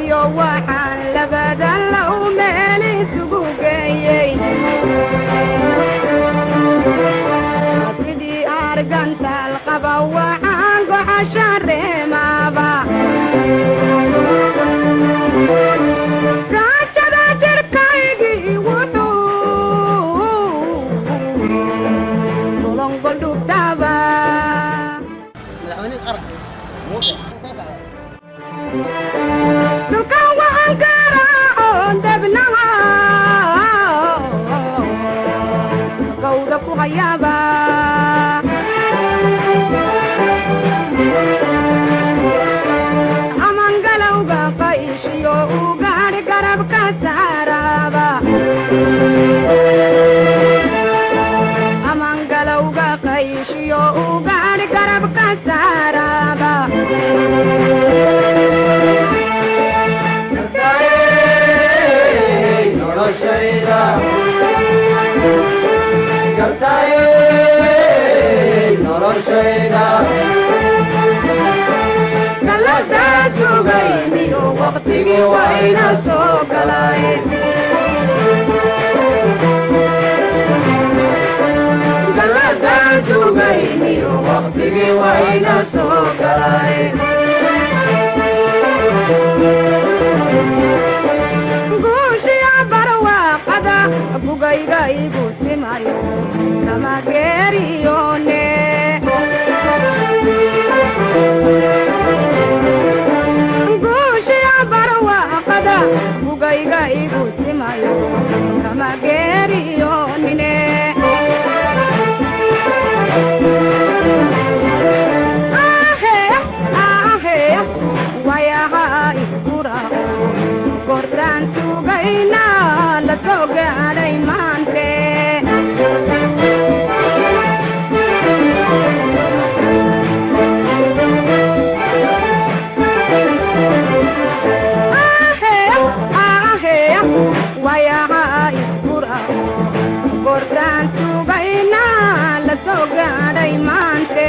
iyo waxaan labadan law meel isugu geeyay sidii argantaal qaba waxaan goxasha reemaaba raajada jirkaygii wuxuu dolongol dhubdhaba madaxweyne qaran muuqda dukaan waxaan garaacoon debnaha gawda ku hayaaba aman galowga qayshiyo u gaadhi garabka saaraaba aman galowga qayshiyo u gaadhi garabka saaraaba galada sugayniyo waqtigii wayna soo galay galada sugayniyo waqtigii wayna soo galay guushiya barwaaqada bugayga igu simayo kama geeriyone guushiya barwaaqada bugayga igu simayo kama geeriyonine wayaha iskurao gordaan sugayna la soo gaadhay maante wayaha iskurao gordaan sugayna la soo gaadhay maante